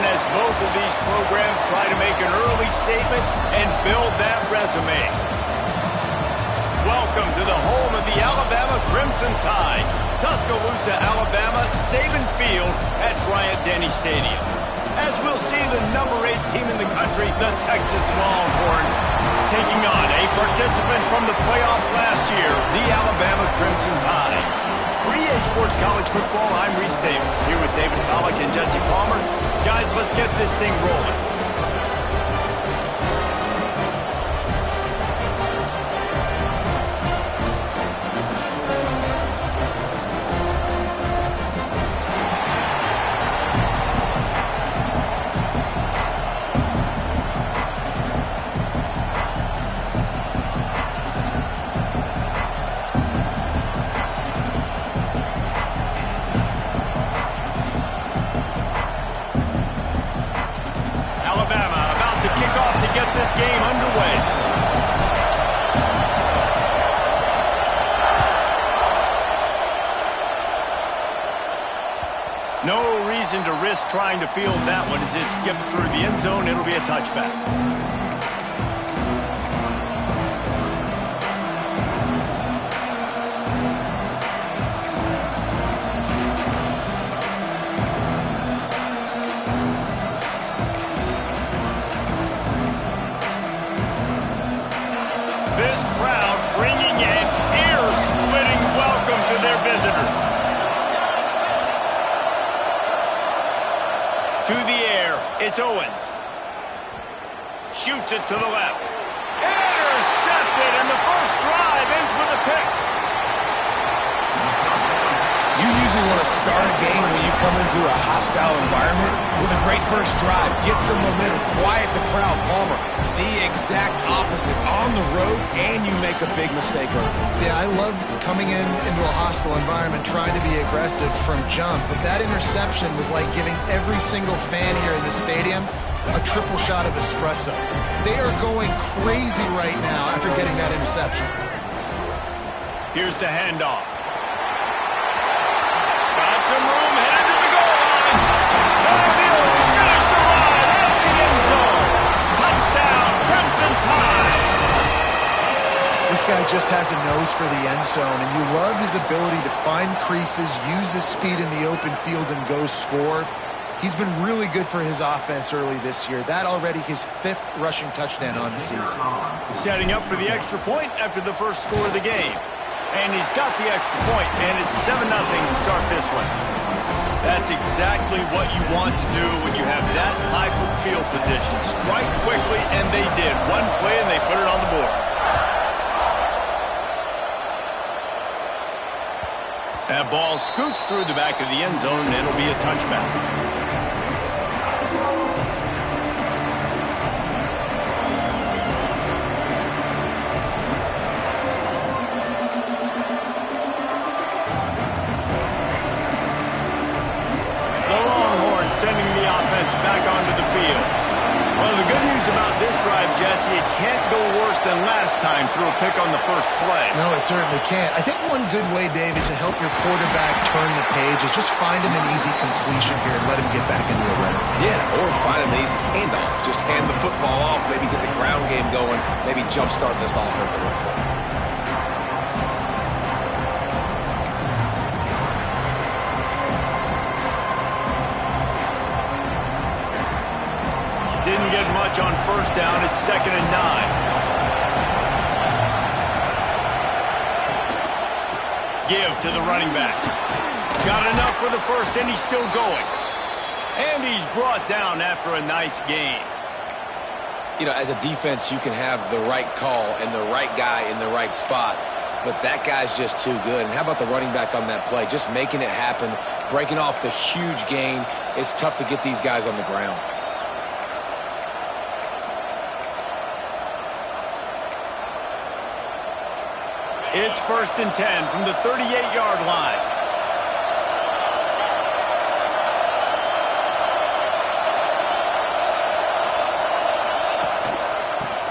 possession as both of these programs try to make an early statement and build that resume. Welcome to the home of the Alabama Crimson Tide, Tuscaloosa, Alabama, Saban Field at Bryant-Denny Stadium. As we'll see the number 8 team in the country, the Texas Longhorns, taking on a participant from the playoff last year, the Alabama Crimson Tide. For EA Sports College Football, I'm Reese Davis, here with David Pollack and Jesse Palmer. Guys, let's get this thing rolling. This game underway. No reason to risk trying to field that one as it skips through the end zone. It'll be a touchback. This crowd bringing an ear-splitting welcome to their visitors. To the air, it's Owens. Shoots it to the left. Intercepted, and the first drive ends with a pick. You usually want to start a game when you come into a hostile environment with a great first drive. Get some momentum, quiet the crowd. Palmer, the exact opposite. On the road, and you make a big mistake on it. Yeah, I love coming into a hostile environment, trying to be aggressive from jump. But that interception was like giving every single fan here in the stadium a triple shot of espresso. They are going crazy right now after getting that interception. Here's the handoff. Got some room, headed to the goal line. And he'll finish the ride at the end zone. Touchdown, Crimson Tide. This guy just has a nose for the end zone, and you love his ability to find creases, use his speed in the open field, and go score. He's been really good for his offense early this year. That already his 5th rushing touchdown on the season. Setting up for the extra point after the first score of the game. And he's got the extra point, and it's 7-0 to start this one. That's exactly what you want to do when you have that type of field position. Strike quickly, and they did. One play, and they put it on the board. That ball scoots through the back of the end zone, and it'll be a touchback. Sending the offense back onto the field. Well, the good news about this drive, Jesse, it can't go worse than last time through a pick on the first play. No, it certainly can't. I think one good way, David, to help your quarterback turn the page is just find him an easy completion here and let him get back into a rhythm. Yeah, or find him an easy handoff. Just hand the football off, maybe get the ground game going, maybe jumpstart this offense a little bit. Didn't get much on first down. It's 2nd and 9. Give to the running back. Got enough for the first, and he's still going. And he's brought down after a nice gain. You know, as a defense, you can have the right call and the right guy in the right spot, but that guy's just too good. And how about the running back on that play? Just making it happen, breaking off the huge gain. It's tough to get these guys on the ground. It's 1st and 10 from the 38-yard line.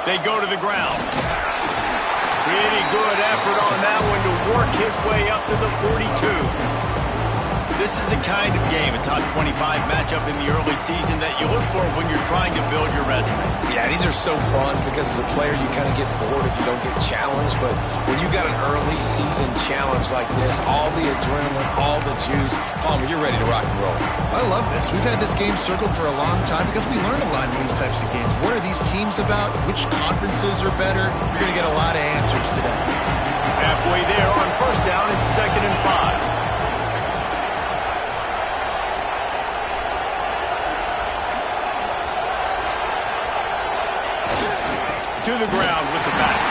They go to the ground. Pretty good effort on that one to work his way up to the 42. This is the kind of game, a top 25 matchup in the early season, that you look for when you're trying to build your resume. Yeah, these are so fun because as a player, you kind of get bored if you don't get challenged. But when you got an early season challenge like this, all the adrenaline, all the juice, Palmer, you're ready to rock and roll. I love this. We've had this game circled for a long time because we learn a lot in these types of games. What are these teams about? Which conferences are better? You're going to get a lot of answers today. Halfway there on first down, it's 2nd and 5. To the ground with the back.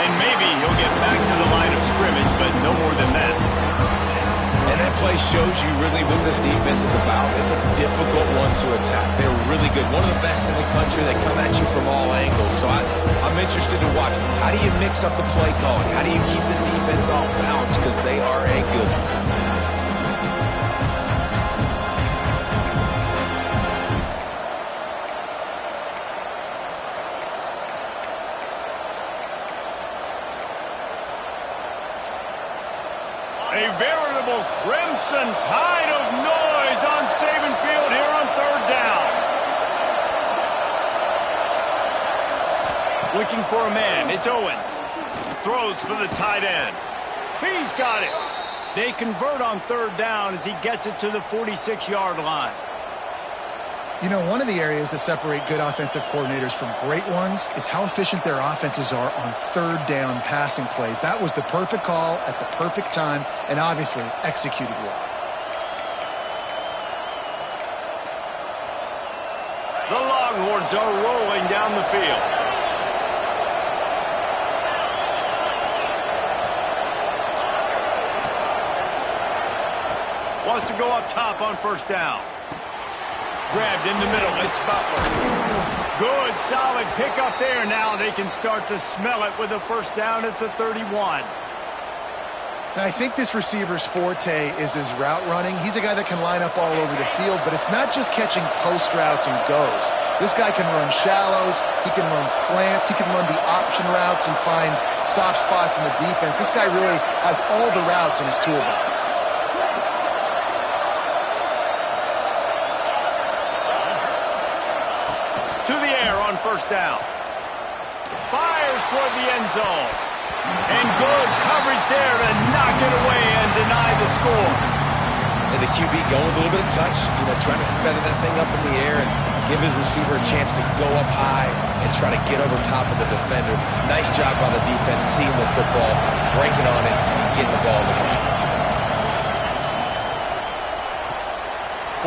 And maybe he'll get back to the line of scrimmage, but no more than that. And that play shows you really what this defense is about. It's a difficult one to attack. They're really good. One of the best in the country. They come at you from all angles. So I'm interested to watch. How do you mix up the play calling? How do you keep the defense off balance? Because they are a good one. A veritable crimson tide of noise on Saban Field here on 3rd down. Looking for a man. It's Owens. Throws for the tight end. He's got it. They convert on 3rd down as he gets it to the 46-yard line. You know, one of the areas that separate good offensive coordinators from great ones is how efficient their offenses are on 3rd down passing plays. That was the perfect call at the perfect time and obviously executed well. The Longhorns are rolling down the field. Wants to go up top on 1st down. Grabbed in the middle, it's Butler. Good, solid pickup there. Now they can start to smell it with a 1st down at the 31. And I think this receiver's forte is his route running. He's a guy that can line up all over the field, but it's not just catching post routes and goes. This guy can run shallows, he can run slants, he can run the option routes and find soft spots in the defense. This guy really has all the routes in his toolbox. To the air on 1st down. Fires toward the end zone. And good coverage there to knock it away and deny the score. And the QB going with a little bit of touch, trying to feather that thing up in the air and give his receiver a chance to go up high and try to get over top of the defender. Nice job by the defense, seeing the football, breaking on it, and getting the ball in the ground.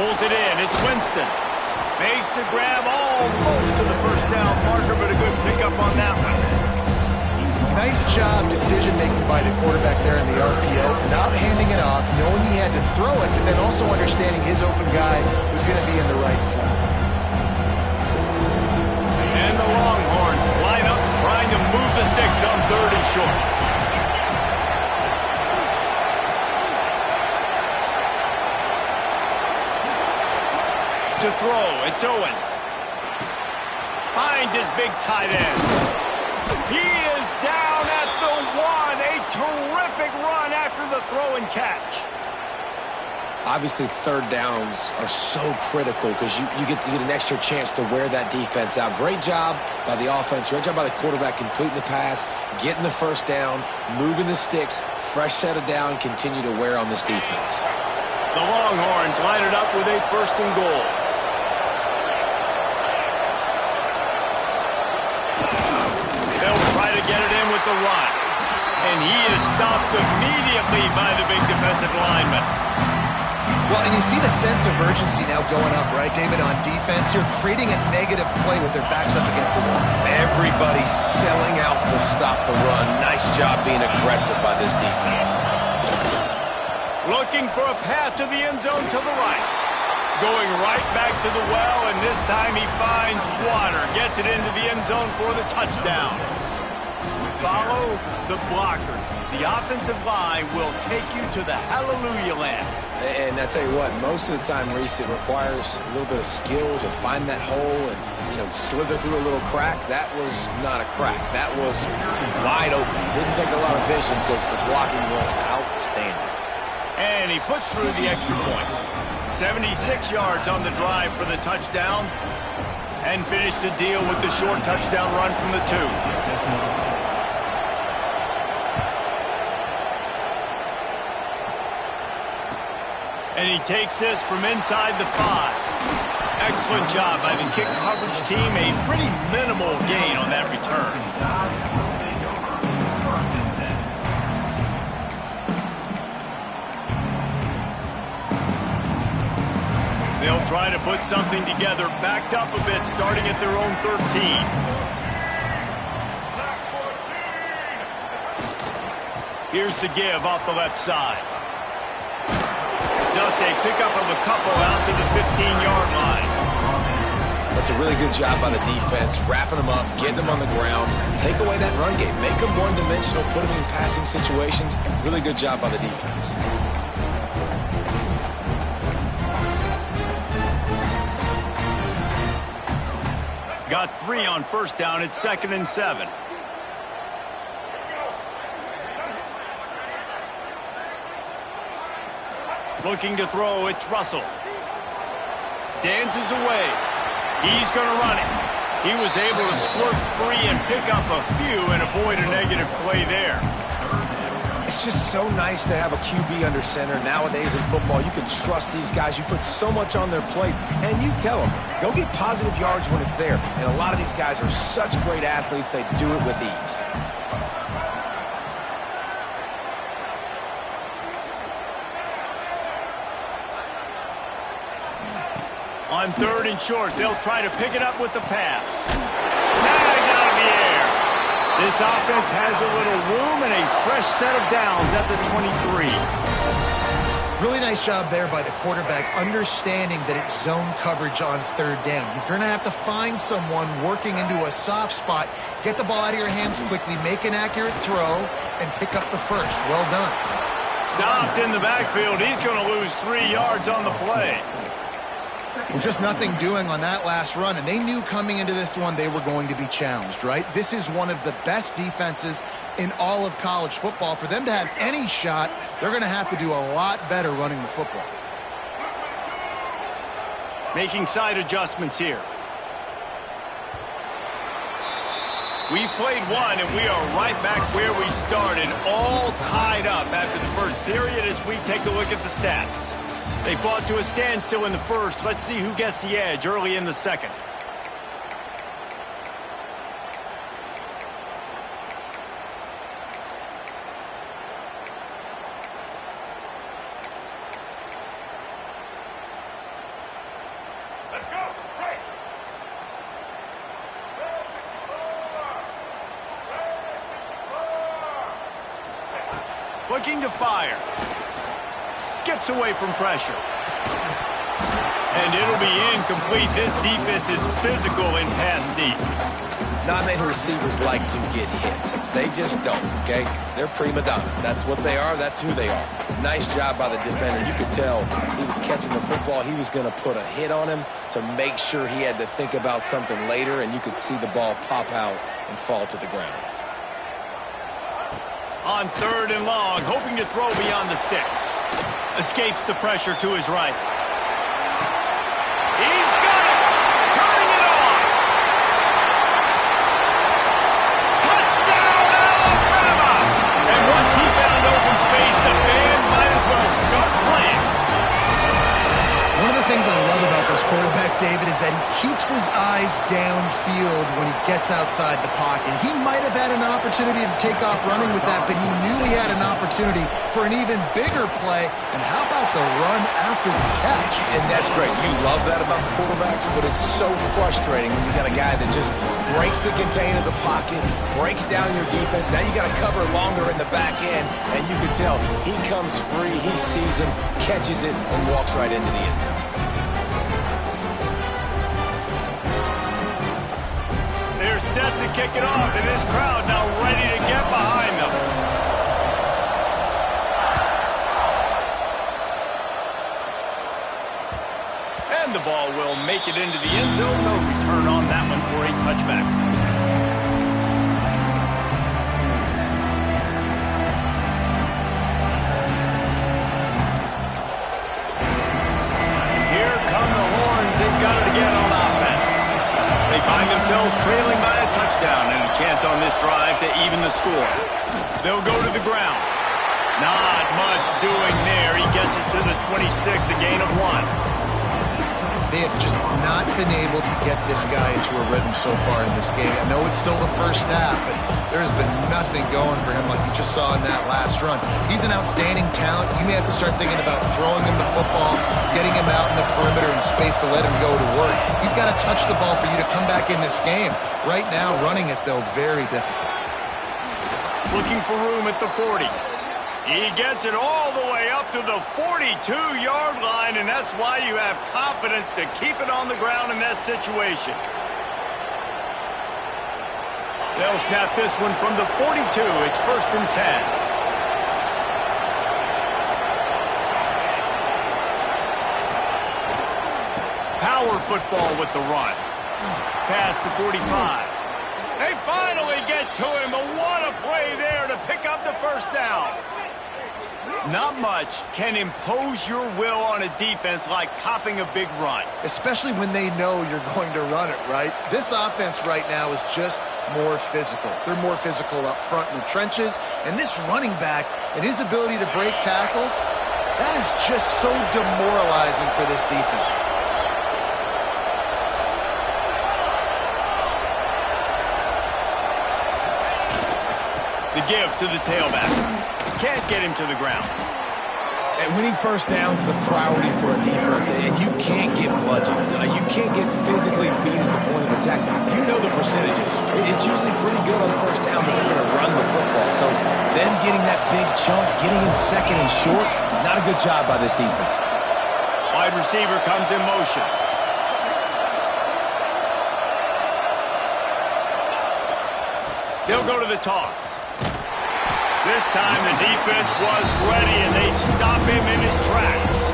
Pulls it in. It's Winston. Makes the grab almost to the 1st down marker, but a good pickup on that one. Nice job decision-making by the quarterback there in the RPO, not handing it off, knowing he had to throw it, but then also understanding his open guy was going to be in the right flat. And the Longhorns line up trying to move the sticks on 3rd and short. To throw, it's Owens. Finds his big tight end. He is down at the 1. A terrific run after the throw and catch. Obviously, 3rd downs are so critical because you get an extra chance to wear that defense out. Great job by the offense. Great job by the quarterback completing the pass, getting the 1st down, moving the sticks, fresh set of down, continue to wear on this defense. The Longhorns line it up with a 1st and goal. Get it in with the run. And he is stopped immediately by the big defensive lineman. Well, and you see the sense of urgency now going up, right, David, on defense here, creating a negative play with their backs up against the wall. Everybody's selling out to stop the run. Nice job being aggressive by this defense. Looking for a path to the end zone to the right. Going right back to the well, and this time he finds water. Gets it into the end zone for the touchdown. Follow the blockers. The offensive line will take you to the hallelujah land. And I tell you what, most of the time, Reese, it requires a little bit of skill to find that hole and, slither through a little crack. That was not a crack. That was wide open. Didn't take a lot of vision because the blocking was outstanding. And he puts through the extra point. 76 yards on the drive for the touchdown. And finished the deal with the short touchdown run from the 2. And he takes this from inside the 5. Excellent job by the kick coverage team. A pretty minimal gain on that return. They'll try to put something together, backed up a bit, starting at their own 13. Here's the give off the left side. Just a pickup of a couple out to the 15-yard line. That's a really good job by the defense, wrapping them up, getting them on the ground, take away that run game, make them one-dimensional, put them in passing situations. Really good job by the defense. Got 3 on first down. It's 2nd and 7. Looking to throw, it's Russell. Dances away. He's going to run it. He was able to squirt free and pick up a few and avoid a negative play there. It's just so nice to have a QB under center. Nowadays in football, you can trust these guys. You put so much on their plate, and you tell them, go get positive yards when it's there. And a lot of these guys are such great athletes, they do it with ease. On 3rd and short, they'll try to pick it up with the pass. Tagged out of the air. This offense has a little room and a fresh set of downs at the 23. Really nice job there by the quarterback, understanding that it's zone coverage on 3rd down. You're going to have to find someone working into a soft spot, get the ball out of your hands quickly, make an accurate throw, and pick up the first. Well done. Stopped in the backfield. He's going to lose 3 yards on the play. Well, just nothing doing on that last run, and they knew coming into this one they were going to be challenged, right? This is one of the best defenses in all of college football. For them to have any shot, they're going to have to do a lot better running the football. Making side adjustments here. We've played one, and we are right back where we started, all tied up after the first period as we take a look at the stats. They fought to a standstill in the first. Let's see who gets the edge early in the second. Let's go. Right. Looking to fire. Skips away from pressure. And it'll be incomplete. This defense is physical in pass deep. Not many receivers like to get hit. They just don't, okay? They're prima donnas. That's what they are. That's who they are. Nice job by the defender. You could tell he was catching the football. He was going to put a hit on him to make sure he had to think about something later, and you could see the ball pop out and fall to the ground. On 3rd and long, hoping to throw beyond the sticks. Escapes the pressure to his right. He's got it! Turning it on! Touchdown, Alabama! And once he found open space, the band might as well start playing. One of the things I love about this quarterback, David, is that he keeps his eyes downfield when he gets outside the pocket. He might have had an opportunity to take off running with that, but he knew he had an opportunity for an even bigger play. And how about the run after the catch? And that's great. You love that about the quarterbacks, but it's so frustrating when you got a guy that just breaks the contain of the pocket, breaks down your defense. Now you got to cover longer in the back end, and you can tell he comes free, he sees him, catches it, and walks right into the end zone. They're set to kick it off, and this crowd now ready to get behind them. And the ball will make it into the end zone. No return on that one for a touchback. on this drive to even the score. They'll go to the ground. Not much doing there. He gets it to the 26, a gain of 1. They have just not been able to get this guy into a rhythm so far in this game. I know it's still the first half, but there's been nothing going for him like you just saw in that last run. He's an outstanding talent. You may have to start thinking about throwing him the football, getting him out in the perimeter in space to let him go to work. He's got to touch the ball for you to come back in this game. Right now, running it, though, very difficult. Looking for room at the 40. He gets it all the way up to the 42-yard line, and that's why you have confidence to keep it on the ground in that situation. They'll snap this one from the 42. It's 1st and 10. Power football with the run. Past the 45. They finally get to him, but what a play there to pick up the first down. Not much can impose your will on a defense like copping a big run. Especially when they know you're going to run it, right? This offense right now is just more physical. They're more physical up front in the trenches. And this running back and his ability to break tackles, that is just so demoralizing for this defense. The give to the tailback. Can't get him to the ground. And winning first downs is a priority for a defense, and you can't get bludgeoned. You can't get physically beat at the point of attack. You know the percentages. It's usually pretty good on first down that they're going to run the football. So them getting that big chunk, getting in second and short, not a good job by this defense. Wide receiver comes in motion. They'll go to the toss. This time the defense was ready, and they stop him in his tracks.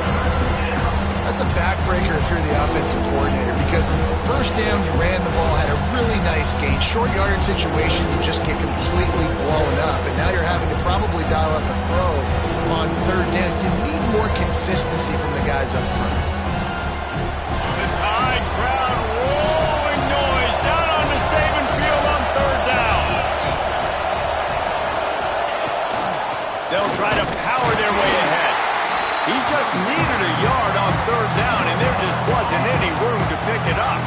That's a backbreaker if you're the offensive coordinator, because first down, you ran the ball, had a really nice gain. Short yardage situation, you just get completely blown up, and now you're having to probably dial up a throw on 3rd down. You need more consistency from the guys up front. The Tide crowd rolling noise down on the Saban field on 3rd down. They'll try to power their way ahead. He just needed a yard on 3rd down, and there just wasn't any room to pick it up.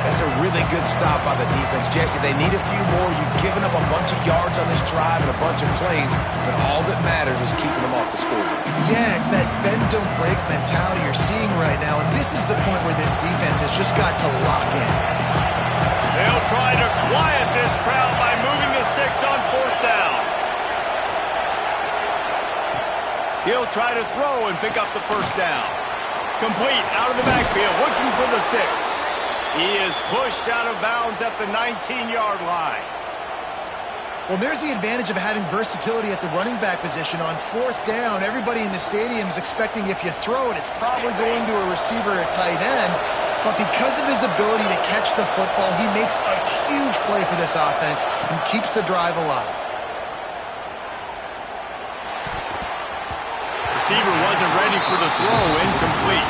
That's a really good stop by the defense. Jesse, they need a few more. You've given up a bunch of yards on this drive and a bunch of plays, but all that matters is keeping them off the scoreboard. Yeah, it's that bend, don't break mentality you're seeing right now, and this is the point where this defense has just got to lock in. They'll try to quiet this crowd by moving the sticks on 4th down. He'll try to throw and pick up the first down. Complete out of the backfield, looking for the sticks. He is pushed out of bounds at the 19-yard line. Well, there's the advantage of having versatility at the running back position. On 4th down, everybody in the stadium is expecting if you throw it, it's probably going to a receiver or tight end. But because of his ability to catch the football, he makes a huge play for this offense and keeps the drive alive. Receiver wasn't ready for the throw, incomplete.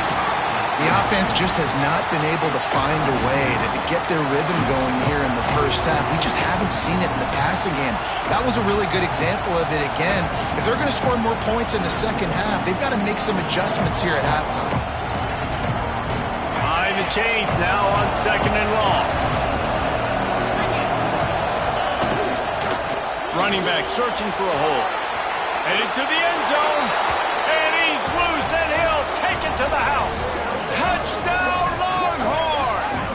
The offense just has not been able to find a way to get their rhythm going here in the first half. We just haven't seen it in the passing game. That was a really good example of it again. If they're going to score more points in the second half, they've got to make some adjustments here at halftime. Behind the chains now on 2nd and long. Running back searching for a hole. Headed to the end zone. And he's loose, and he'll take it to the house. Touchdown, Longhorns!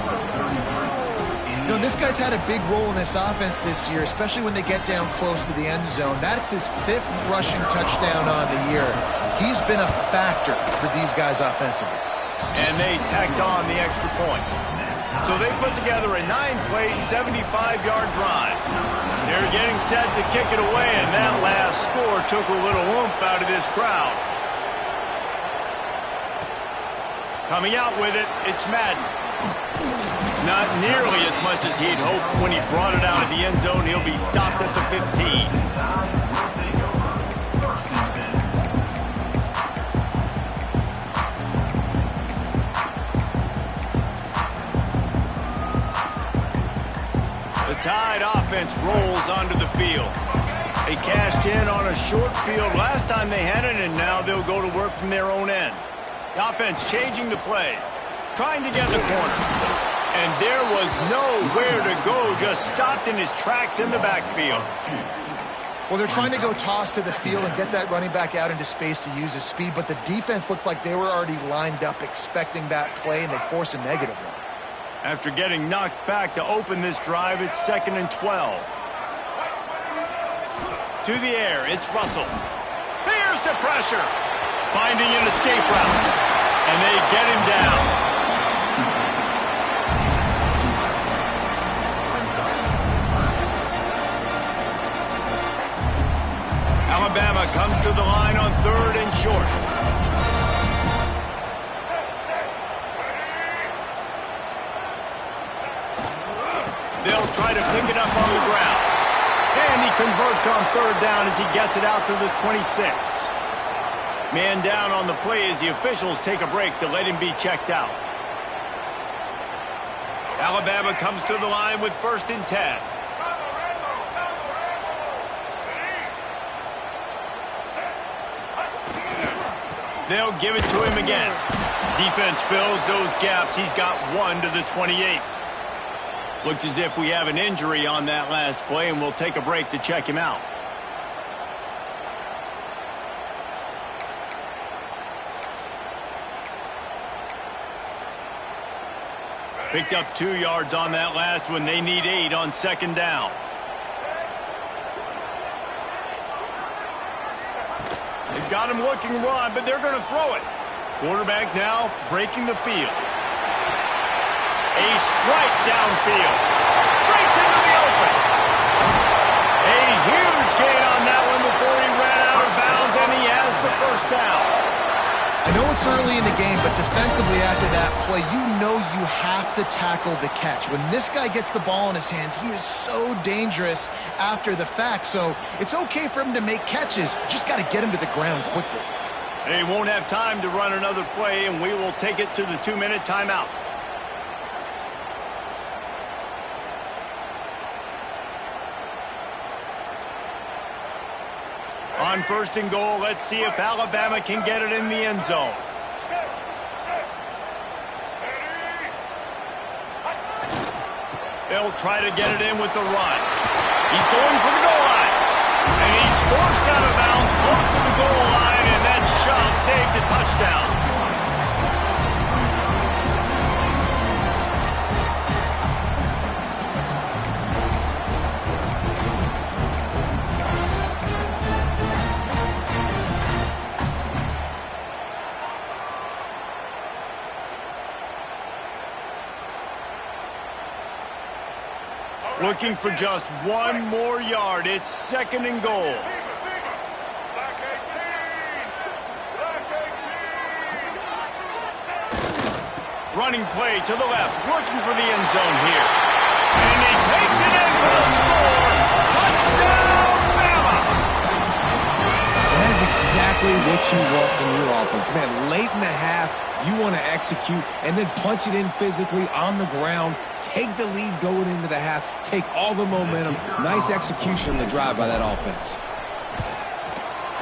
You know, this guy's had a big role in this offense this year, especially when they get down close to the end zone. That's his 5th rushing touchdown on the year. He's been a factor for these guys offensively. And they tacked on the extra point. So they put together a 9-play, 75-yard drive. They're getting set to kick it away, and that last score took a little oomph out of this crowd. Coming out with it, it's Madden. Not nearly as much as he'd hoped when he brought it out of the end zone. He'll be stopped at the 15. Tide offense rolls onto the field. They cashed in on a short field last time they had it, and now they'll go to work from their own end. The offense changing the play, trying to get in the corner. And there was nowhere to go, just stopped in his tracks in the backfield. Well, they're trying to go toss to the field and get that running back out into space to use his speed, but the defense looked like they were already lined up expecting that play, and they force a negative one. After getting knocked back to open this drive, it's 2nd and 12. To the air, it's Russell. Here's the pressure. Finding an escape route. And they get him down. Alabama comes to the line on 3rd and short. They'll try to pick it up on the ground. And he converts on 3rd down as he gets it out to the 26. Man down on the play as the officials take a break to let him be checked out. Alabama comes to the line with 1st and 10. They'll give it to him again. Defense fills those gaps. He's got 1 to the 28. Looks as if we have an injury on that last play, and we'll take a break to check him out. Picked up 2 yards on that last one. They need 8 on 2nd down. They've got him looking run, but they're going to throw it. Quarterback now breaking the field. A strike downfield. Breaks into the open. A huge gain on that one before he ran out of bounds, and he has the 1st down. I know it's early in the game, but defensively after that play, you know you have to tackle the catch. When this guy gets the ball in his hands, he is so dangerous after the fact. So it's okay for him to make catches. Just got to get him to the ground quickly. They won't have time to run another play, and we will take it to the 2-minute timeout. On 1st and goal, let's see if Alabama can get it in the end zone. They'll try to get it in with the run. He's going for the goal line. And he's forced out of bounds close to the goal line, and that shot saved a touchdown. Looking for just 1 more yard. It's 2nd and goal. Running play to the left, looking for the end zone here. And he takes it in for a score. Touchdown, Bama! That is exactly what you want from your offense. Man, late in the half, you want to execute and then punch it in physically on the ground. Take the lead going into the half. Take all the momentum. Nice execution on the drive by that offense.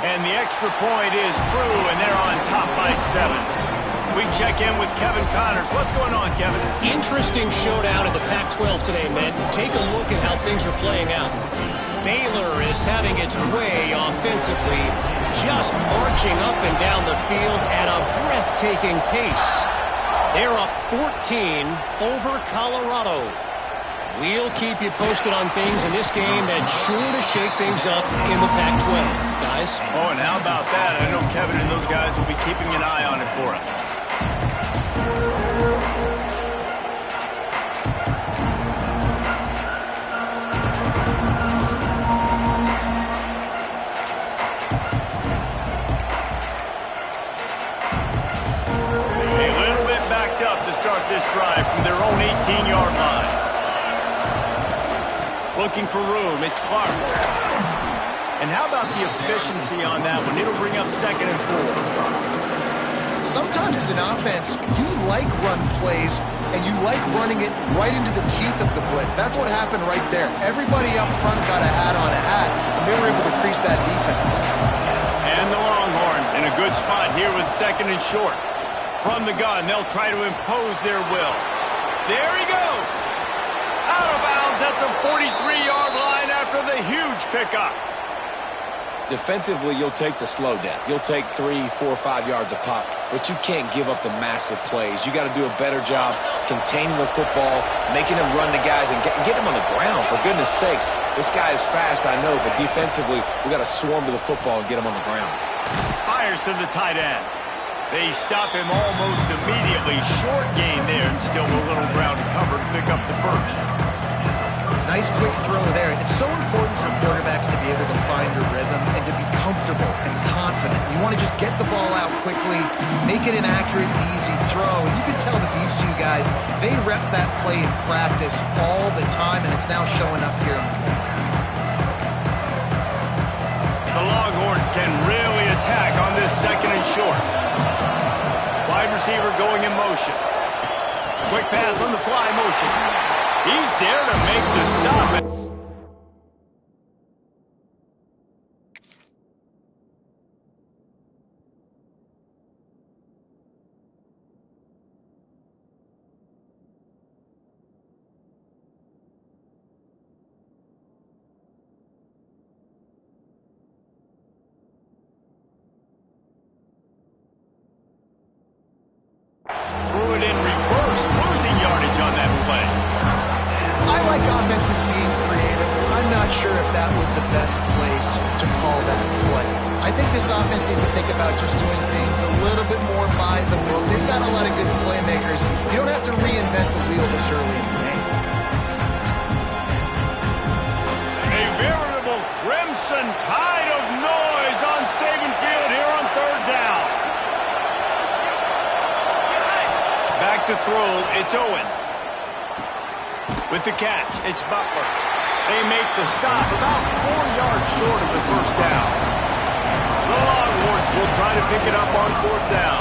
And the extra point is true, and they're on top by 7. We check in with Kevin Connors. What's going on, Kevin? Interesting showdown in the Pac-12 today, men. Take a look at how things are playing out. Baylor is having its way offensively, just marching up and down the field at a breathtaking pace. They're up 14 over Colorado. We'll keep you posted on things in this game that's sure to shake things up in the Pac-12, guys. Oh, and how about that? I know Kevin and those guys will be keeping an eye on it for us. A little bit backed up to start this drive from their own 18-yard line. Looking for room, it's Clark. And how about the efficiency on that one? It'll bring up 2nd and 4. sometimes as an offense, you like run plays, and you like running it right into the teeth of the blitz. That's what happened right there. Everybody up front got a hat on a hat, and they were able to crease that defense. And the Longhorns in a good spot here with 2nd and short. From the gun, they'll try to impose their will. There he goes. Out of bounds at the 43-yard line after the huge pickup. Defensively, you'll take the slow death. You'll take 3, 4, 5 yards a pop, but you can't give up the massive plays. You got to do a better job containing the football, making him run to guys, and get him on the ground. For goodness sakes, this guy is fast, I know, but defensively, we got to swarm to the football and get him on the ground. Fires to the tight end. They stop him almost immediately. Short gain there, and still a little ground to cover to pick up the first. Nice quick throw there. It's so important for quarterbacks to be able to find a rhythm and to be comfortable and confident. You want to just get the ball out quickly, make it an accurate, easy throw. And you can tell that these two guys, they rep that play in practice all the time, and it's now showing up here on the field. The Longhorns can really attack on this 2nd and short. Wide receiver going in motion. Quick pass on the fly motion. He's there to make the stop. Threw it in reverse, losing yardage on that play. I like offenses being creative. I'm not sure if that was the best place to call that play. I think this offense needs to think about just doing things a little bit more by the book. They've got a lot of good playmakers. You don't have to reinvent the wheel this early in the game. A veritable crimson tide of noise on Saban Field here on 3rd down. Back to throw, it's Owens. With the catch, it's Butler. They make the stop about 4 yards short of the first down. The Longhorns will try to pick it up on 4th down.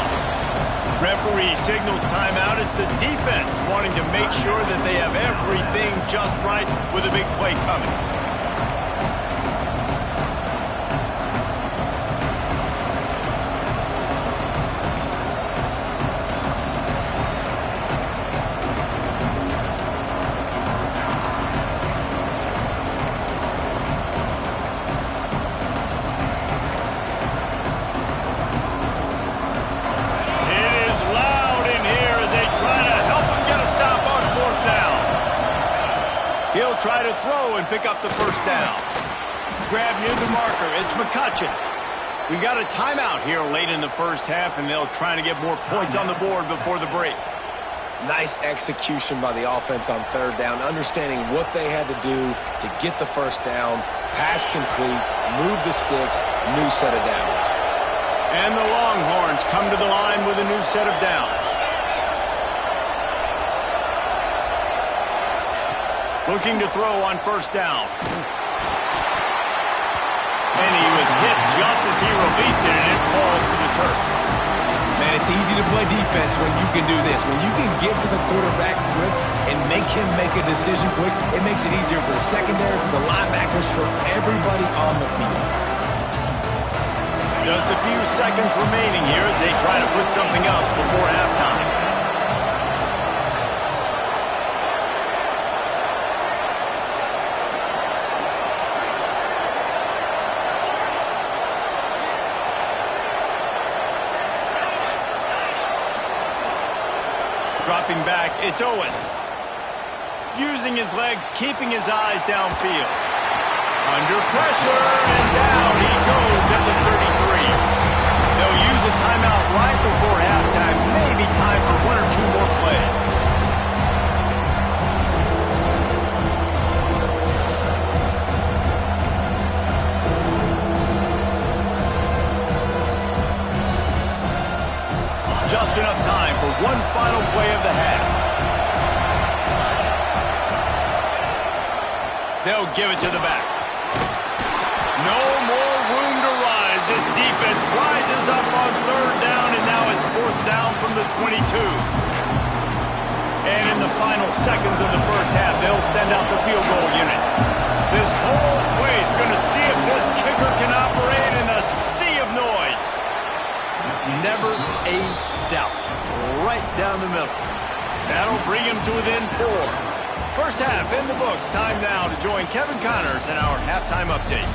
Referee signals timeout as the defense wanting to make sure that they have everything just right with a big play coming. Try to throw and pick up the first down. Grab near the marker. It's McCutcheon. We've got a timeout here late in the first half, and they'll try to get more points on the board before the break. Nice execution by the offense on 3rd down, understanding what they had to do to get the first down, pass complete, move the sticks, new set of downs. And the Longhorns come to the line with a new set of downs. Looking to throw on 1st down. And he was hit just as he released it, and it falls to the turf. Man, it's easy to play defense when you can do this. When you can get to the quarterback quick and make him make a decision quick, it makes it easier for the secondary, for the linebackers, for everybody on the field. Just a few seconds remaining here as they try to put something up before halftime. Dropping back, it's Owens. Using his legs, keeping his eyes downfield. Under pressure, and down he goes at the 33. They'll use a timeout right before halftime. Maybe time for 1 or 2 more plays. Just enough time for one final play of the half. They'll give it to the back. No more room to rise. This defense rises up on 3rd down, and now it's 4th final seconds of the first half. They'll send out the field goal unit. This whole place is going to see if this kicker can operate in a sea of noise. Never a doubt. Right down the middle. That'll bring him to within 4. First half in the books. Time now to join Kevin Connors in our halftime update.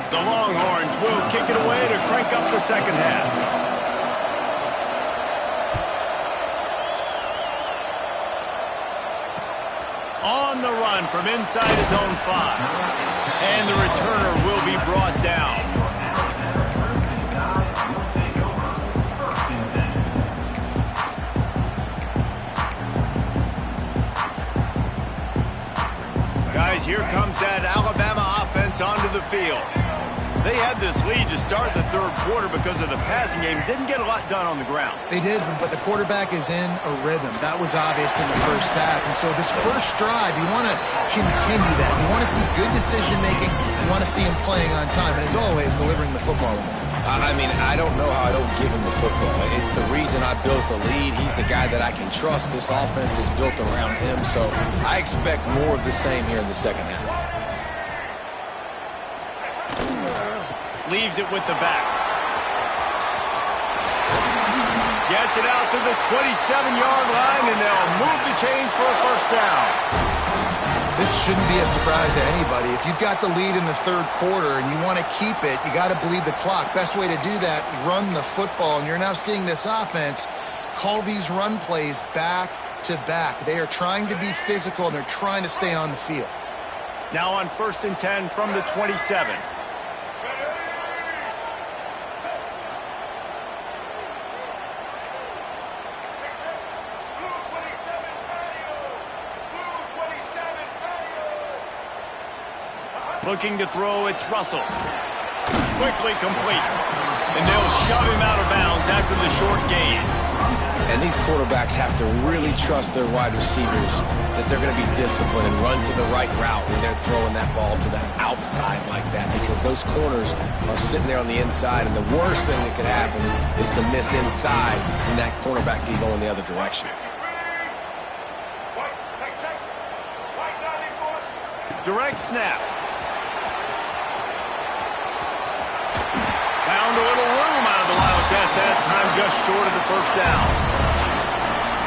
The Longhorns will kick it away to crank up the second half. On the run from inside his own 5. And the returner will be brought down. Guys, here comes that Alabama offense onto the field. They had this lead to start the third quarter because of the passing game. Didn't get a lot done on the ground. They did, but the quarterback is in a rhythm. That was obvious in the first half. And so this first drive, you want to continue that. You want to see good decision-making. You want to see him playing on time. And as always, delivering the football. I mean, I don't know how I don't give him the football. It's the reason I built the lead. He's the guy that I can trust. This offense is built around him. So I expect more of the same here in the second half. Leaves it with the back. Gets it out to the 27-yard line, and they'll move the chains for a first down. This shouldn't be a surprise to anybody. If you've got the lead in the third quarter and you want to keep it, you got to bleed the clock. Best way to do that, run the football. And you're now seeing this offense call these run plays back to back. They are trying to be physical, and they're trying to stay on the field. Now on 1st and 10 from the 27. Looking to throw, it's Russell. Quickly complete. And they'll shove him out of bounds after the short gain. And these quarterbacks have to really trust their wide receivers that they're going to be disciplined and run to the right route when they're throwing that ball to the outside like that, because those corners are sitting there on the inside, and the worst thing that could happen is to miss inside and that cornerback can go in the other direction. Direct snap. Found a little room out of the Wildcat that time, just short of the first down.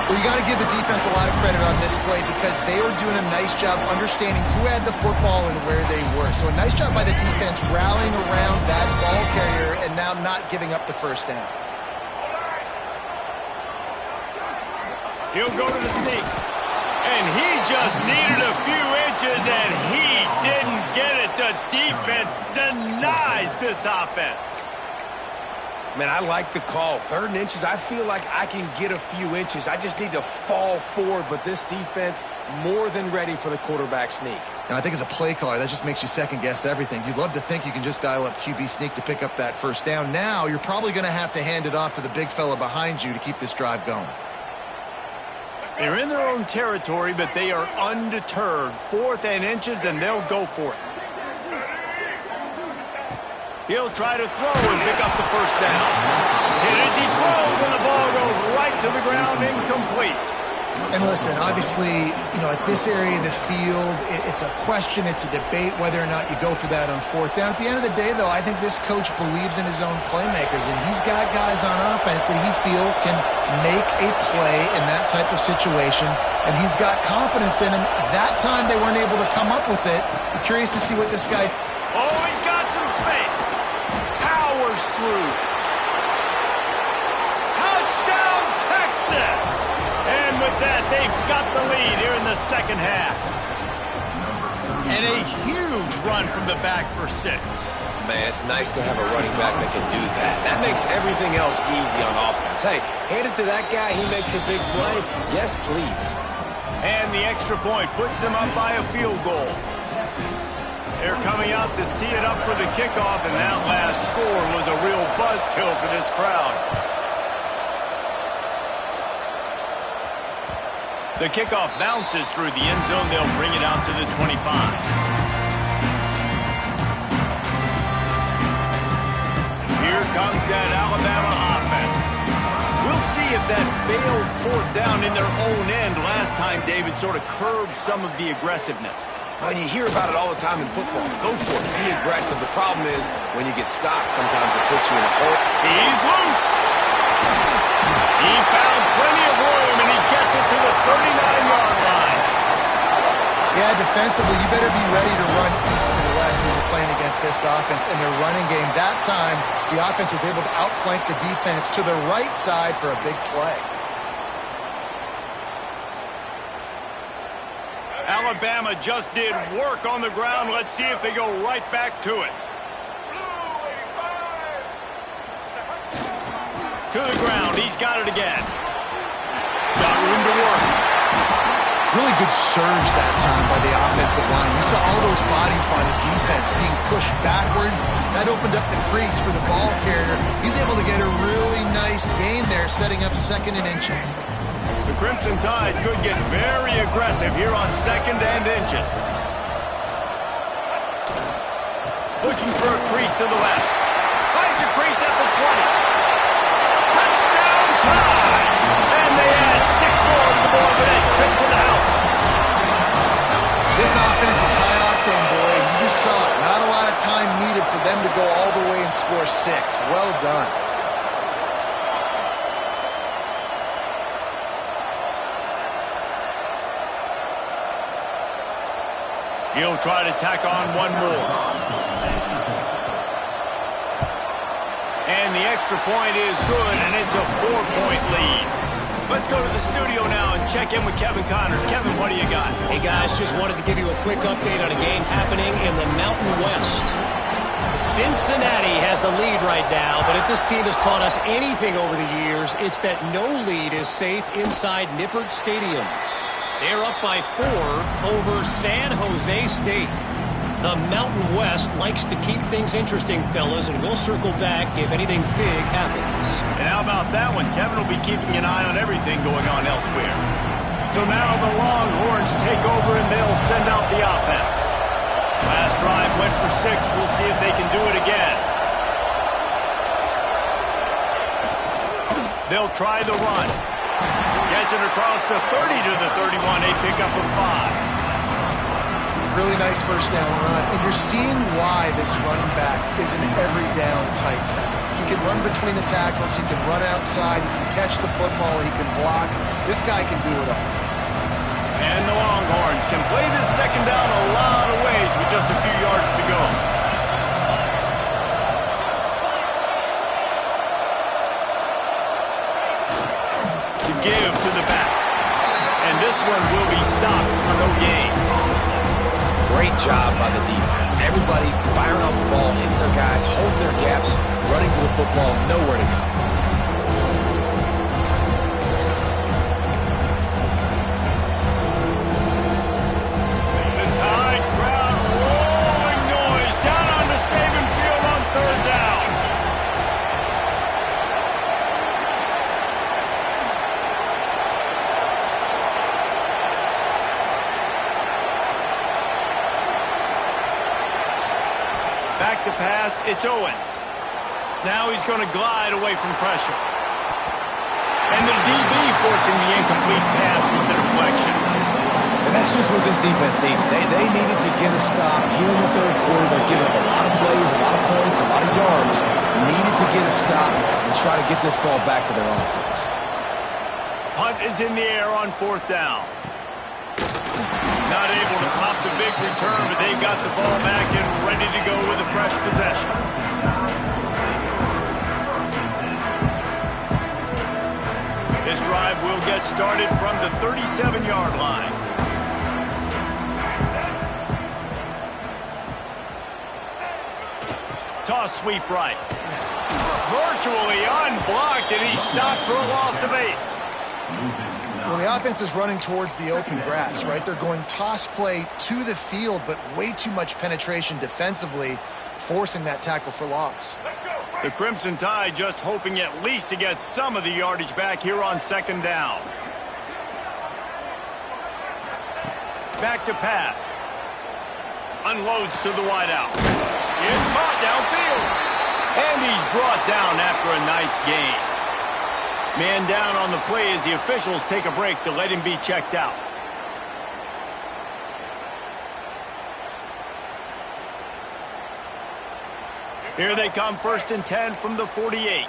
Well, you got to give the defense a lot of credit on this play because they were doing a nice job understanding who had the football and where they were. So a nice job by the defense rallying around that ball carrier and now not giving up the first down. He'll go to the sneak. And he just needed a few inches, and he didn't get it. The defense denies this offense. Man, I like the call. 3rd and inches, I feel like I can get a few inches. I just need to fall forward, but this defense more than ready for the quarterback sneak. Now, I think as a play caller, that just makes you second-guess everything. You'd love to think you can just dial up QB sneak to pick up that first down. Now, you're probably going to have to hand it off to the big fella behind you to keep this drive going. They're in their own territory, but they are undeterred. 4th and inches, and they'll go for it. He'll try to throw and pick up the first down. Hit as he throws, and the ball goes right to the ground, incomplete. And listen, obviously, at this area of the field, it's a question, it's a debate whether or not you go for that on 4th down. At the end of the day, though, I think this coach believes in his own playmakers, and he's got guys on offense that he feels can make a play in that type of situation, and he's got confidence in him. That time, they weren't able to come up with it. I'm curious to see what this guy... Oh, he's got some space. Powers through. Touchdown, Texas! And with that, they've got the lead here in the second half. And a huge run from the back for 6. Man, it's nice to have a running back that can do that. That makes everything else easy on offense. Hey, hand it to that guy, he makes a big play. Yes, please. And the extra point puts them up by a field goal. They're coming out to tee it up for the kickoff, and that last score was a real buzzkill for this crowd. The kickoff bounces through the end zone. They'll bring it out to the 25. Here comes that Alabama offense. We'll see if that failed fourth down in their own end last time, David, sort of curbed some of the aggressiveness. Well, you hear about it all the time in football. Go for it. Be aggressive. The problem is when you get stopped, sometimes it puts you in a hole. He's loose. He found plenty of room, and he gets it to the 39-yard line. Yeah, defensively, you better be ready to run east and west when you're playing against this offense. And their running game, that time, the offense was able to outflank the defense to the right side for a big play. Alabama just did work on the ground. Let's see if they go right back to it. To the ground. He's got it again. Got room to work. Really good surge that time by the offensive line. You saw all those bodies by the defense being pushed backwards. That opened up the crease for the ball carrier. He's able to get a really nice gain there, setting up 2nd and inches. The Crimson Tide could get very aggressive here on 2nd and inches. Looking for a crease to the left. Finds a crease at the 20. Touchdown Tide! And they add 6 more to the board with that trip to the house. This offense is high octane, boy. You just saw it. Not a lot of time needed for them to go all the way and score 6. Well done. He'll try to tack on one more. And the extra point is good, and it's a 4-point lead. Let's go to the studio now and check in with Kevin Connors. Kevin, what do you got? Hey, guys, just wanted to give you a quick update on a game happening in the Mountain West. Cincinnati has the lead right now, but if this team has taught us anything over the years, it's that no lead is safe inside Nippert Stadium. They're up by 4 over San Jose State. The Mountain West likes to keep things interesting, fellas, and we'll circle back if anything big happens. And how about that one? Kevin will be keeping an eye on everything going on elsewhere. So now the Longhorns take over and they'll send out the offense. Last drive went for 6. We'll see if they can do it again. They'll try the run. Gets it across the 30 to the 31. A pickup of 5. Really nice first down run. And you're seeing why this running back is an every down type back. He can run between the tackles. He can run outside. He can catch the football. He can block. This guy can do it all. And the Longhorns can play this second down a lot of ways with just a few yards to go. To give to the back. And this one will be stopped for no gain. Great job by the defense. Everybody firing off the ball, hitting their guys, holding their gaps, running to the football, nowhere to go. The Tide crowd rolling noise down on the Saban field on 3rd down. Back to pass, it's Owens. Now he's going to glide away from pressure. And the DB forcing the incomplete pass with the deflection. And that's just what this defense needed. They needed to get a stop here in the 3rd quarter. They've given up a lot of plays, a lot of points, a lot of yards. Needed to get a stop and try to get this ball back to their offense. Punt is in the air on 4th down. Not able to pop the big return, but they've got the ball back and ready to go with a fresh possession. This drive will get started from the 37-yard line. Toss sweep right. Virtually unblocked, and he stopped for a loss of 8. Well, the offense is running towards the open grass, right? They're going toss play to the field, but way too much penetration defensively, forcing that tackle for loss. The Crimson Tide just hoping at least to get some of the yardage back here on 2nd down. Back to pass. Unloads to the wideout. It's caught downfield. And he's brought down after a nice gain. Man down on the play as the officials take a break to let him be checked out. Here they come, 1st and 10 from the 48.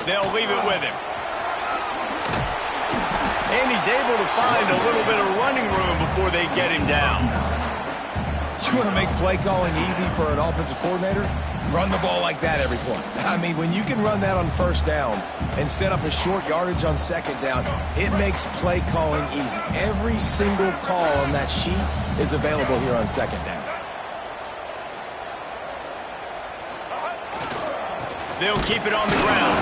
They'll leave it with him. And he's able to find a little bit of running room before they get him down. You want to make play calling easy for an offensive coordinator? Run the ball like that every point. I mean, when you can run that on 1st down and set up a short yardage on 2nd down, it makes play calling easy. Every single call on that sheet is available here on 2nd down. They'll keep it on the ground.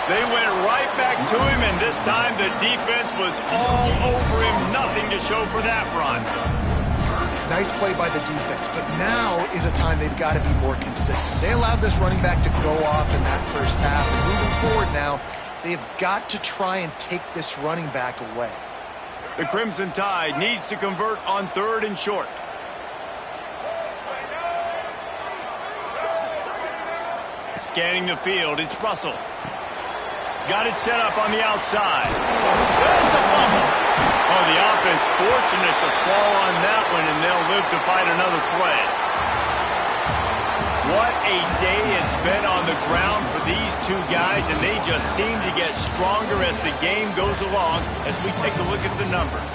They went right back to him, and this time the defense was all over him. Nothing to show for that run. Nice play by the defense, but now is a time they've got to be more consistent. They allowed this running back to go off in that 1st half, and moving forward now, they've got to try and take this running back away. The Crimson Tide needs to convert on 3rd and short. Scanning the field, it's Russell. Got it set up on the outside. That's a fumble. Oh, the offense fortunate to fall on that one, and they'll live to fight another play. What a day it's been on the ground for these two guys, and they just seem to get stronger as the game goes along as we take a look at the numbers.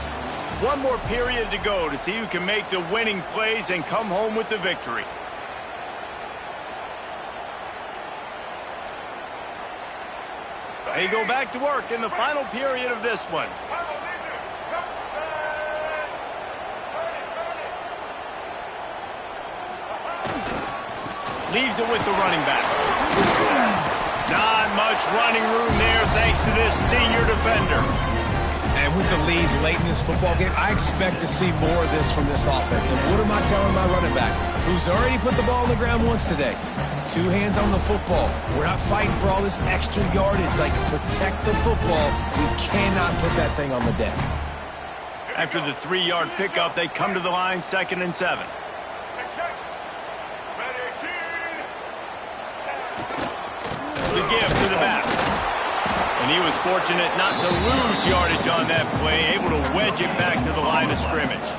One more period to go to see who can make the winning plays and come home with the victory. They go back to work in the final period of this one. Leaves it with the running back. Not much running room there thanks to this senior defender. And with the lead late in this football game, I expect to see more of this from this offense. And what am I telling my running back, who's already put the ball on the ground once today? 2 hands on the football. We're not fighting for all this extra yardage. Like, protect the football. We cannot put that thing on the deck. After the 3-yard pickup, they come to the line, 2nd and 7. The give to the back. And he was fortunate not to lose yardage on that play, able to wedge it back to the line of scrimmage.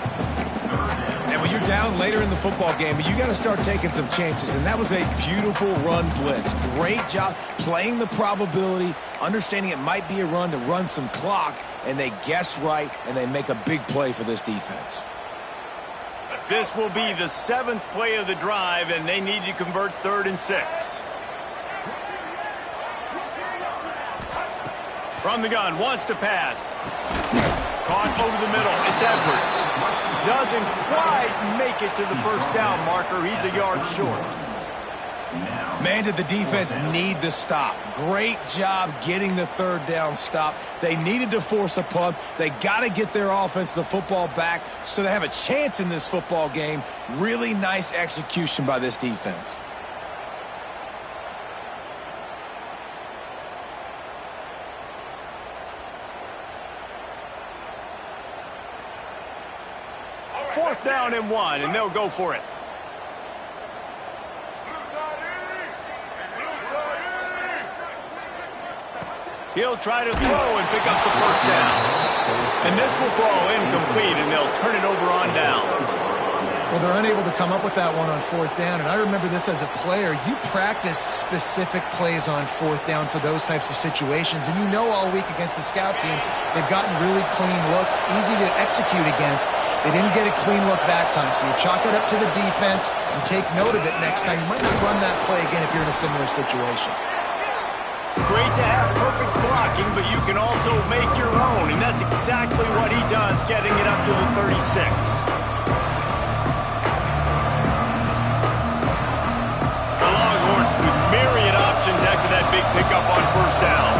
And when you're down later in the football game, you got to start taking some chances. And that was a beautiful run blitz. Great job playing the probability, understanding it might be a run to run some clock, and they guess right, and they make a big play for this defense. This will be the 7th play of the drive, and they need to convert 3rd and 6. From the gun, wants to pass. Caught over the middle. It's Edwards. Doesn't quite make it to the 1st down marker. He's a yard short. Man, did the defense need the stop. Great job getting the 3rd down stop. They needed to force a punt. They got to get their offense the football back so they have a chance in this football game. Really nice execution by this defense. Fourth down and 1, and they'll go for it. He'll try to throw and pick up the 1st down. And this will fall incomplete, and they'll turn it over on downs. Well, they're unable to come up with that one on 4th down, and I remember this as a player. You practice specific plays on 4th down for those types of situations, and you know all week against the scout team, they've gotten really clean looks, easy to execute against. They didn't get a clean look that time, so you chalk it up to the defense and take note of it next time. You might not run that play again if you're in a similar situation. Great to have perfect blocking, but you can also make your own, and that's exactly what he does, getting it up to the 36. The Longhorns with myriad options after that big pickup on 1st down.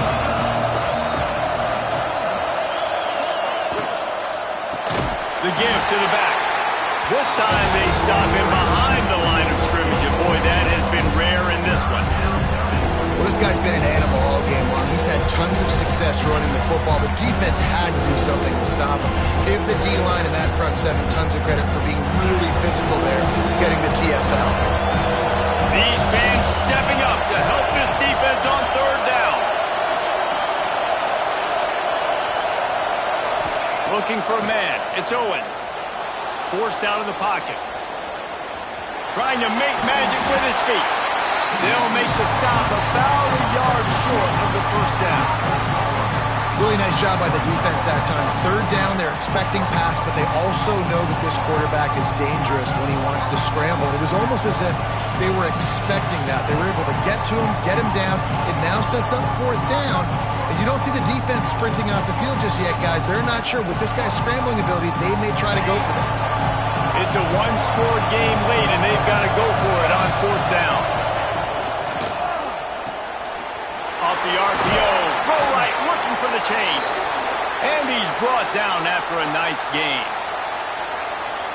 The give to the back. This time they stop him behind the line of scrimmage, and boy, that has been rare in this one. Well, this guy's been an animal all game long. He's had tons of success running the football. The defense had to do something to stop him. Give the D-line and that front seven tons of credit for being really physical there, getting the TFL. These fans stepping up to help this defense on third down. Looking for a man. It's Owens. Forced out of the pocket. Trying to make magic with his feet. They'll make the stop about a yard short of the first down. Really nice job by the defense that time. Third down, they're expecting pass, but they also know that this quarterback is dangerous when he wants to scramble. It was almost as if they were expecting that. They were able to get to him, get him down. It now sets up fourth down. And you don't see the defense sprinting off the field just yet, guys. They're not sure. With this guy's scrambling ability, they may try to go for this. It's a one-score game late, and they've got to go for it on fourth down. Off the RPO, throw right, looking for the change. And he's brought down after a nice gain.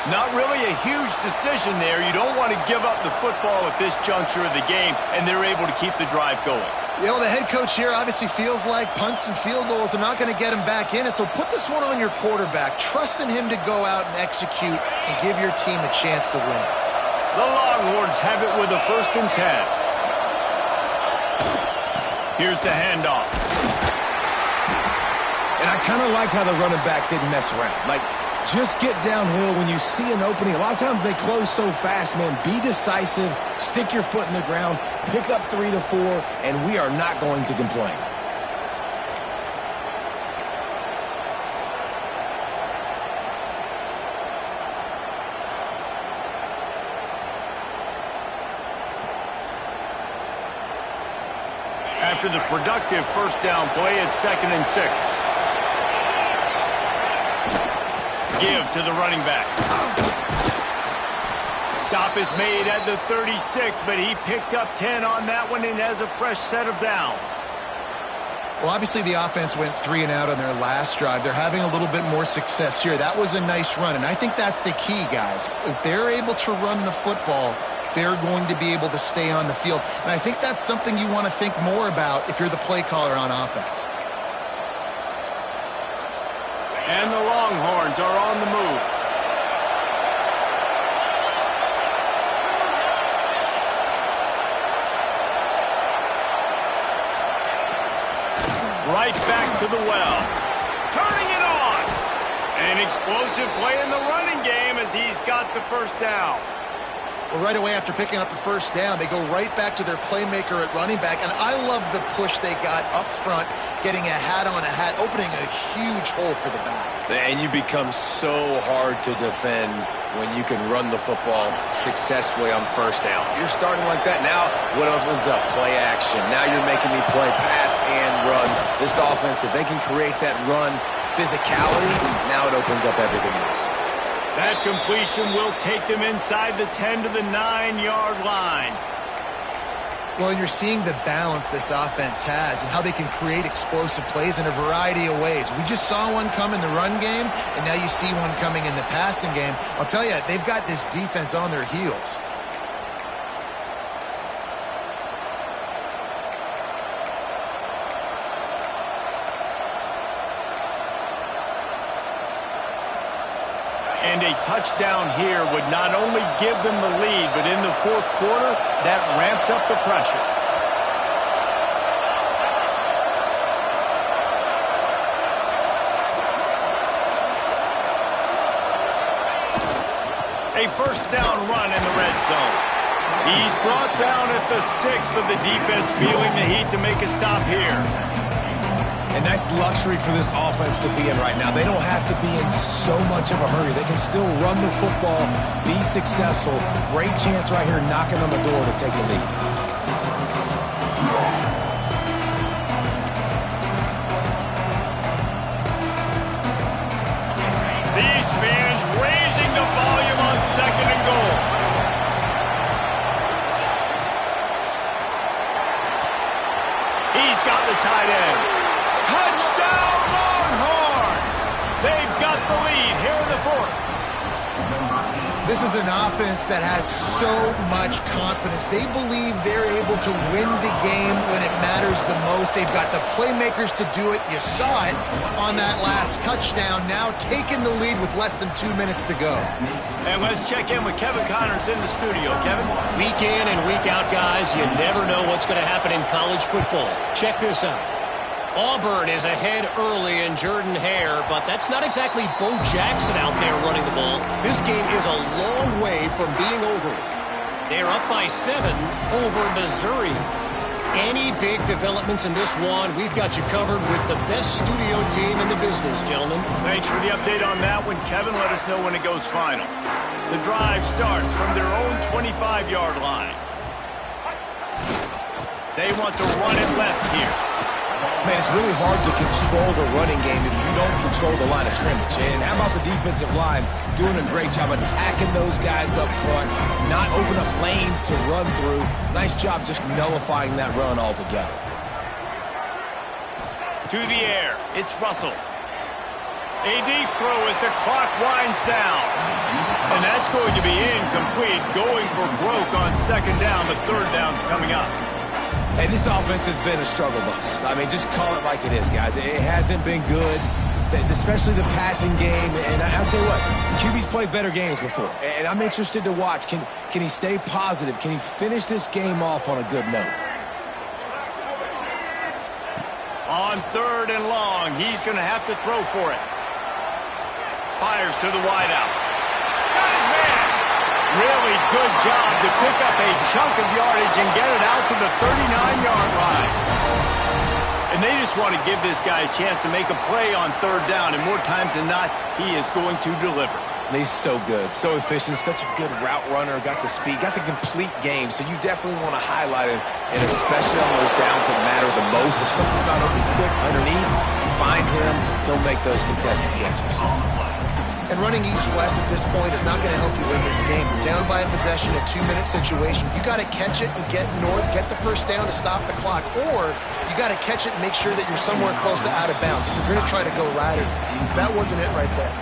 Not really a huge decision there. You don't want to give up the football at this juncture of the game, and they're able to keep the drive going. You know, the head coach here obviously feels like punts and field goals, they're not going to get him back in it, so put this one on your quarterback. Trust in him to go out and execute and give your team a chance to win. The Longhorns have it with a 1st and 10. Here's the handoff. And I kind of like how the running back didn't mess around. Like, just get downhill when you see an opening. A lot of times they close so fast, man. Be decisive, stick your foot in the ground, pick up 3 to 4, and we are not going to complain. After the productive first down play, it's 2nd and 6. Give to the running back. Stop is made at the 36, but he picked up 10 on that one and has a fresh set of downs. Well, obviously the offense went 3 and out on their last drive. They're having a little bit more success here. That was a nice run, and I think that's the key, guys. If they're able to run the football, they're going to be able to stay on the field. And I think that's something you want to think more about if you're the play caller on offense. And the Longhorns are on the move. Right back to the well. Turning it on. An explosive play in the running game as he's got the first down. Well, right away after picking up the first down, they go right back to their playmaker at running back. And I love the push they got up front, getting a hat on a hat, opening a huge hole for the back. And you become so hard to defend when you can run the football successfully on first down. You're starting like that. Now, what opens up? Play action. Now you're making me play pass and run. This offense, if they can create that run physicality, now it opens up everything else. That completion will take them inside the 10 to the 9-yard line. Well, and you're seeing the balance this offense has and how they can create explosive plays in a variety of ways. We just saw one come in the run game, and now you see one coming in the passing game. I'll tell you, they've got this defense on their heels. And a touchdown here would not only give them the lead, but in the fourth quarter, that ramps up the pressure. A first down run in the red zone. He's brought down at the 6, but the defense feeling the heat to make a stop here. And that's luxury for this offense to be in right now. They don't have to be in so much of a hurry. They can still run the football, be successful. Great chance right here knocking on the door to take the lead. These fans raising the volume on 2nd and goal. He's got the tight end. Touchdown, Longhorns! They've got the lead here in the fourth. This This is an offense that has so much confidence. They believe they're able to win the game when it matters the most. They've got the playmakers to do it. You saw it on that last touchdown. Now taking the lead with less than 2 minutes to go. And let's check in with Kevin Connors in the studio. Kevin? Week in and week out, guys, you never know what's going to happen in college football. Check this out. Auburn is ahead early in Jordan-Hare, but that's not exactly Bo Jackson out there running the ball. This game is a long way from being over. They're up by 7 over Missouri. Any big developments in this one, we've got you covered with the best studio team in the business, gentlemen. Thanks for the update on that one, Kevin. Let us know when it goes final. The drive starts from their own 25-yard line. They want to run it left here. Man, it's really hard to control the running game if you don't control the line of scrimmage. And how about the defensive line doing a great job attacking those guys up front, not open up lanes to run through. Nice job just nullifying that run altogether. To the air, it's Russell. A deep throw as the clock winds down. And that's going to be incomplete, going for broke on second down. The third down's coming up. Hey, this offense has been a struggle bus. I mean, just call it like it is, guys. It hasn't been good, especially the passing game. And I'll tell you what, QB's played better games before. And I'm interested to watch. Can he stay positive? Can he finish this game off on a good note? On third and long, he's going to have to throw for it. Fires to the wideout. Got his man. Really good job to pick up a chunk of yardage and get it out to the 39-yard line. And they just want to give this guy a chance to make a play on third down, and more times than not, he is going to deliver. And he's so good, so efficient, such a good route runner, got the speed, got the complete game, so you definitely want to highlight him, and especially on those downs that matter the most. If something's not open quick underneath, find him, he'll make those contested catches. And running east-west at this point is not going to help you win this game. You're down by a possession, a 2-minute situation. You got to catch it and get north, get the first down to stop the clock, or you got to catch it and make sure that you're somewhere close to out of bounds. If you're going to try to go lateral, that wasn't it right there.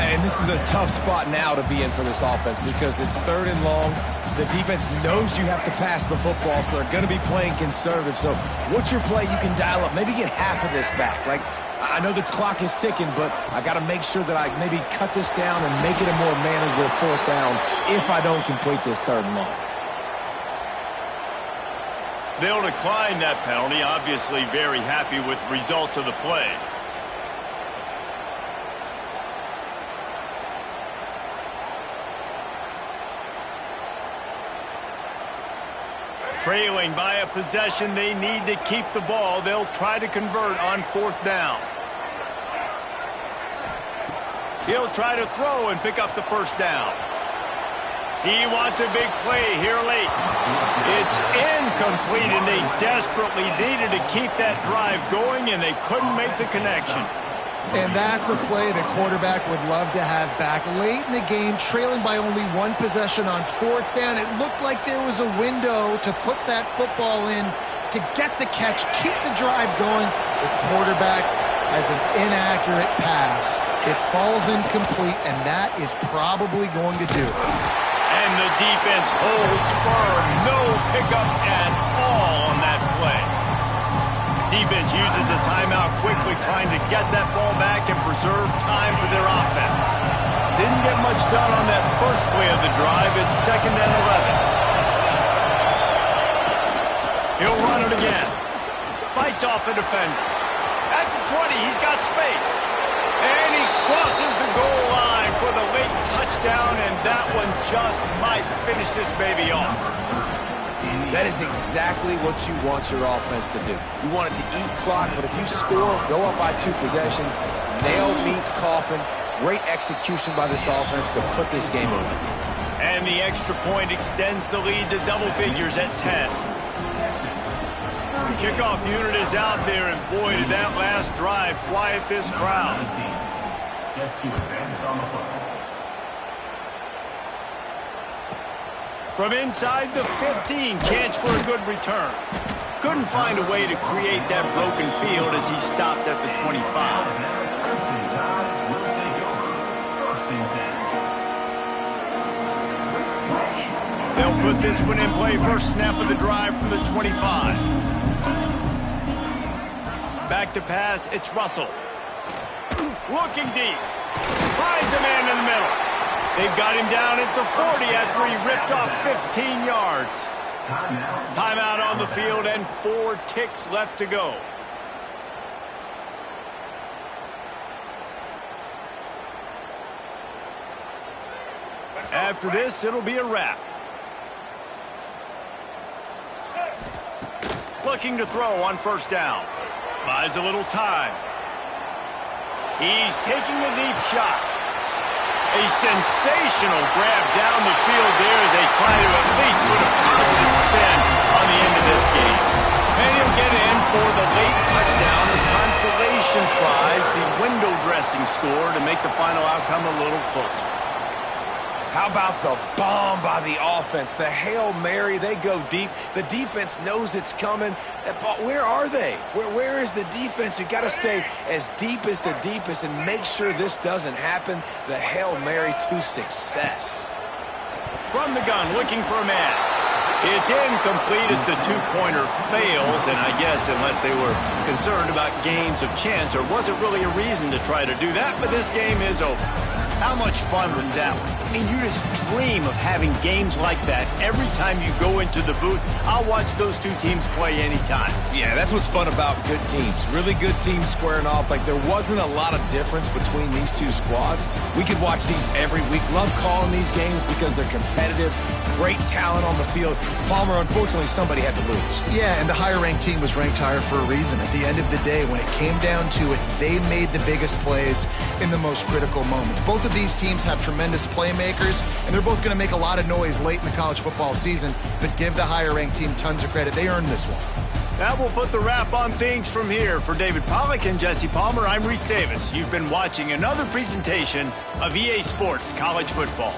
And this is a tough spot now to be in for this offense because it's third and long. The defense knows you have to pass the football, so they're going to be playing conservative. So what's your play you can dial up? Maybe get half of this back. Like, I know the clock is ticking, but I got to make sure that I maybe cut this down and make it a more manageable fourth down if I don't complete this third and long. They'll decline that penalty, obviously very happy with the results of the play. Trailing by a possession, they need to keep the ball. They'll try to convert on fourth down. He'll try to throw and pick up the first down. He wants a big play here late. It's incomplete, and they desperately needed to keep that drive going, and they couldn't make the connection. And that's a play the quarterback would love to have back. Late in the game, trailing by only one possession on fourth down, it looked like there was a window to put that football in to get the catch, keep the drive going. The quarterback has an inaccurate pass. It falls incomplete, and that is probably going to do it. And the defense holds firm. No pickup at all on that play. Defense uses a timeout quickly, trying to get that ball back and preserve time for their offense. Didn't get much done on that first play of the drive. It's 2nd and 11. He'll run it again. Fights off a defender. At the 20, he's got space. And he crosses the goal line for the late touchdown, and that one just might finish this baby off. That is exactly what you want your offense to do. You want it to eat clock, but if you score, go up by 2 possessions, nail, meet, coffin. Great execution by this offense to put this game away. And the extra point extends the lead to double figures at 10. The kickoff unit is out there, and boy, did that last drive quiet this crowd. Set to advance on the foot. From inside the 15, chance for a good return. Couldn't find a way to create that broken field as he stopped at the 25. They'll put this one in play. First snap of the drive from the 25. Back to pass. It's Russell. Looking deep. Finds a man in the middle. They've got him down at the 40 after he ripped off 15 yards. Timeout on the field and 4 ticks left to go. After this, it'll be a wrap. Looking to throw on first down. Buys a little time. He's taking a deep shot. A sensational grab down the field there as they try to at least put a positive spin on the end of this game. And he'll get in for the late touchdown or consolation prize, the window dressing score to make the final outcome a little closer. How about the bomb by the offense? The Hail Mary, they go deep. The defense knows it's coming. But where are they? Where is the defense? You got to stay as deep as the deepest and make sure this doesn't happen. The Hail Mary to success. From the gun, looking for a man. It's incomplete as the two-pointer fails, and I guess unless they were concerned about games of chance, there wasn't really a reason to try to do that, but this game is over. How much fun was that one? I mean, you just dream of having games like that every time you go into the booth. I'll watch those two teams play anytime. Yeah, that's what's fun about good teams. Really good teams squaring off. Like, there wasn't a lot of difference between these two squads. We could watch these every week. Love calling these games because they're competitive. Great talent on the field. Palmer, unfortunately, somebody had to lose. Yeah, and the higher-ranked team was ranked higher for a reason. At the end of the day, when it came down to it, they made the biggest plays in the most critical moments. Both of these teams have tremendous playmakers, and they're both going to make a lot of noise late in the college football season, but give the higher-ranked team tons of credit. They earned this one. That will put the wrap on things from here. For David Pollack and Jesse Palmer, I'm Reese Davis. You've been watching another presentation of EA Sports College Football.